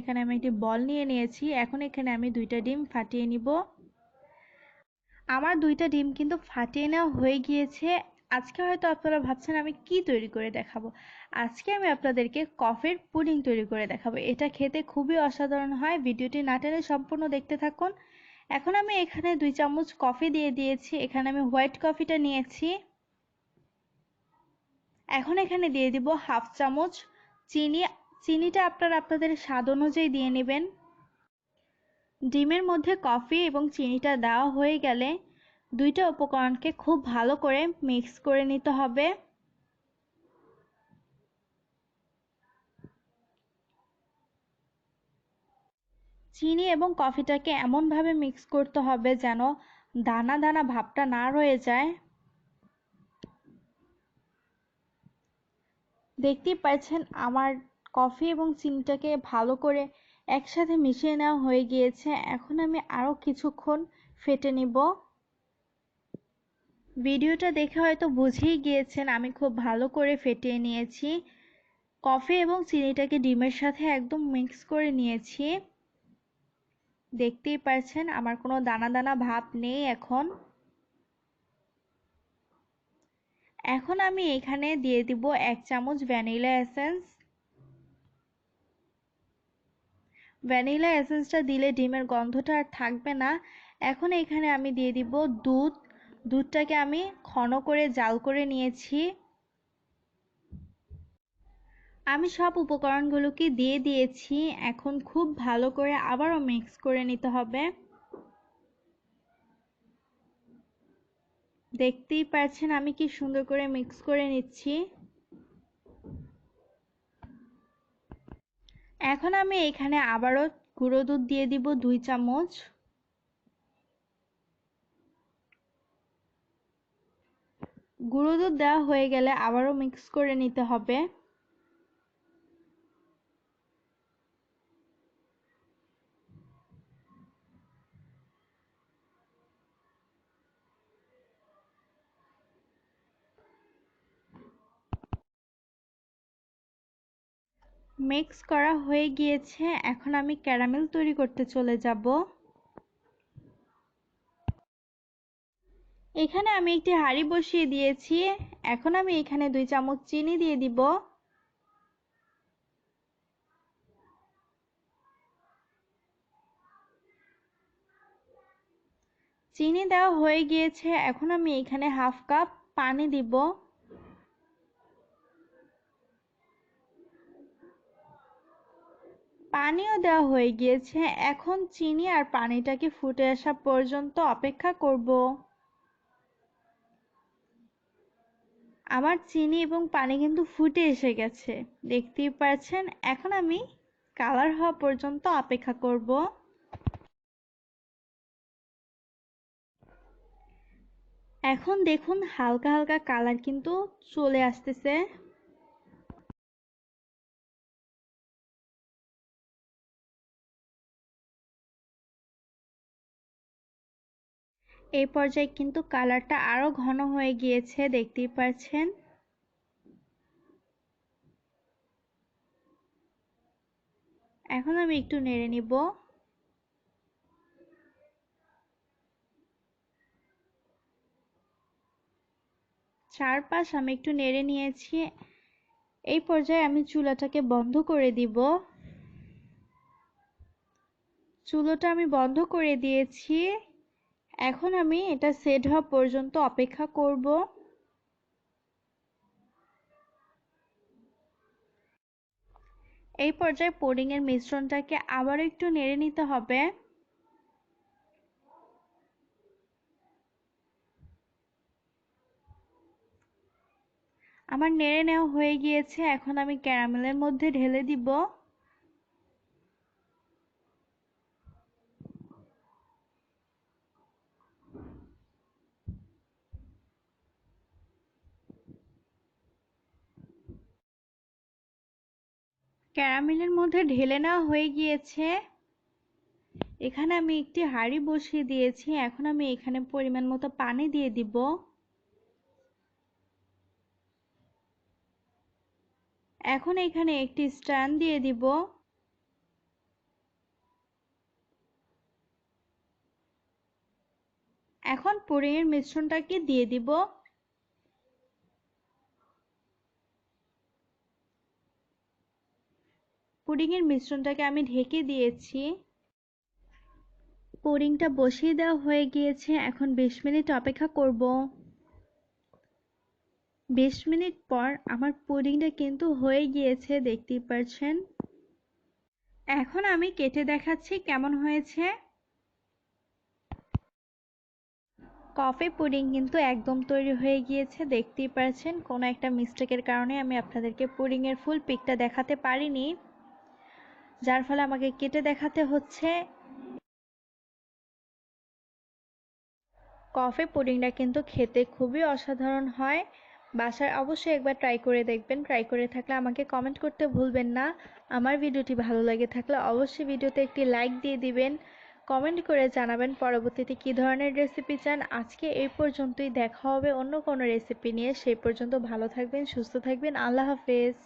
এখানে আমি একটি বল নিয়ে নিয়েছি। এখন এখানে আমি 2টা ডিম ফাটিয়ে নিব। আমার 2টা ডিম কিন্তু ফাটিয়ে নেওয়া হয়ে গিয়েছে। আজকে হয়তো আপনারা ভাবছেন আমি কি তৈরি করে দেখাবো। আজকে আমি আপনাদেরকে কফির পুডিং তৈরি করে দেখাবো। এটা খেতে খুবই অসাধারণ হয়। ভিডিওটি না টেনে সম্পূর্ণ দেখতে থাকুন। এখন আমি এখানে 2 চামচ কফি দিয়ে দিয়েছি। এখানে আমি হোয়াইট কফিটা নিয়েছি। এখন এখানে দিয়ে দিব হাফ চামচ চিনি। চিনিটা আপনারা আপনাদের স্বাদ অনুযায়ী দিয়ে নেবেন। ডিমের মধ্যে কফি এবং চিনিটা দেওয়া হয়ে গেলে 2টা উপকরণকে খুব ভালো করে মিক্স করে নিতে হবে। চিনি এবং কফিটাকে এমনভাবে মিক্স করতে হবে যেন দানা দানা ভাবটা না রয়ে যায়। দেখতেই পাচ্ছেন আমার কফি এবং চিনিটাকে ভালো করে একসাথে মিশিয়ে নেওয়া হয়ে গিয়েছে। এখন আমি আরও কিছুক্ষণ ফেটে নিব। ভিডিওটা দেখে হয়তো বুঝেই গিয়েছেন আমি খুব ভালো করে ফেটিয়ে নিয়েছি। কফি এবং চিনিটাকে ডিমের সাথে একদম মিক্স করে নিয়েছি। দেখতেই পাচ্ছেন আমার কোনো দানা দানা ভাব নেই। এখন আমি এখানে দিয়ে দিব 1 চামচ ভ্যানিলা এসেন্স। ভ্যানিলা এসেন্সটা দিলে ডিমের গন্ধটা আর থাকবে না। এখন এখানে আমি দিয়ে দিব দুধ। দুধটাকে আমি ঘন করে জাল করে নিয়েছি। আমি সব উপকরণগুলোকে দিয়ে দিয়েছি। এখন খুব ভালো করে আবারও মিক্স করে নিতে হবে। দেখতেই পাচ্ছেন আমি কি সুন্দর করে মিক্স করে নিচ্ছি। এখন আমি এখানে আবারও গুঁড়ো দুধ দিয়ে দিব 2 চামচ। গুঁড়ো দুধ দেওয়া হয়ে গেলে আবারও মিক্স করে নিতে হবে। মিক্স করা হয়ে গিয়েছে। এখন আমি ক্যারামেল তৈরি করতে চলে যাব। এখানে আমি একটি হাঁড়ি বসিয়ে দিয়েছি। এখন আমি এখানে 2 চামচ চিনি দিয়ে দিব। চিনি দেওয়া হয়ে গিয়েছে। এখন আমি এখানে হাফ কাপ পানি দিব। পানিও দেওয়া হয়ে গিয়েছে। এখন চিনি আর পানিটাকে ফুটে আসা পর্যন্ত অপেক্ষা করব। আমার চিনি এবং পানি কিন্তু ফুটে এসে গেছে, দেখতেই পাচ্ছেন। এখন আমি কালার হওয়া পর্যন্ত অপেক্ষা করব। এখন দেখুন হালকা হালকা কালার কিন্তু চলে আসতেছে। এই পর্যায়ে কিন্তু কালারটা আরো ঘন হয়ে গিয়েছে, দেখতেই পাচ্ছেন। এখন আমি একটু নেড়ে নিব। চারপাশ আমি একটু নেড়ে নিয়েছি। এই পর্যায়ে আমি চুলাটাকে বন্ধ করে দিব। চুলাটা আমি বন্ধ করে দিয়েছি। এখন আমি এটা সেট হওয়া পর্যন্ত অপেক্ষা করব। এই পর্যায়ে পুডিং এর মিশ্রণটাকে আবার একটু নেড়ে নিতে হবে। আমার নেড়ে নেওয়া হয়ে গিয়েছে। এখন আমি ক্যারামেলের মধ্যে ঢেলে দিব। ক্যারামেলের মধ্যে ঢেলে নেওয়া হয়ে গিয়েছে। এখানে আমি একটি হাঁড়ি বসিয়ে দিয়েছি। এখন আমি এখানে পরিমাণ মতো পানি দিয়ে দিব। এখন এখানে একটি স্ট্যান্ড দিয়ে দিব। এখন পুডিংয়ের মিশ্রণটাকে দিয়ে দিব। পুডিংয়ের মিশ্রণটাকে আমি ঢেকে দিয়েছি। পুডিংটা বসিয়ে দেওয়া হয়ে গিয়েছে, এখন 20 মিনিট অপেক্ষা করব। 20 মিনিট পর আমার পুডিংটা কিন্তু হয়ে গিয়েছে, দেখতেই পাচ্ছেন। এখন আমি কেটে দেখাচ্ছি কেমন হয়েছে। কফি পুডিং কিন্তু একদম তৈরি হয়ে গিয়েছে, দেখতেই পাচ্ছেন। কোনো একটা মিস্টেকের কারণে আমি আপনাদেরকে পুডিংয়ের ফুল পিকটা দেখাতে পারিনি, যার ফলে আমাকে কেটে দেখাতে হচ্ছে। কফি পুডিংটা কিন্তু খেতে খুবই অসাধারণ হয়। বাসায় অবশ্যই একবার ট্রাই করে দেখবেন। ট্রাই করে থাকলে আমাকে কমেন্ট করতে ভুলবেন না। আমার ভিডিওটি ভালো লাগে থাকলে অবশ্যই ভিডিওতে একটি লাইক দিয়ে দিবেন। কমেন্ট করে জানাবেন পরবর্তীতে কী ধরনের রেসিপি চান। আজকে এই পর্যন্তই, দেখা হবে অন্য কোনো রেসিপি নিয়ে। সেই পর্যন্ত ভালো থাকবেন, সুস্থ থাকবেন। আল্লাহ হাফেজ।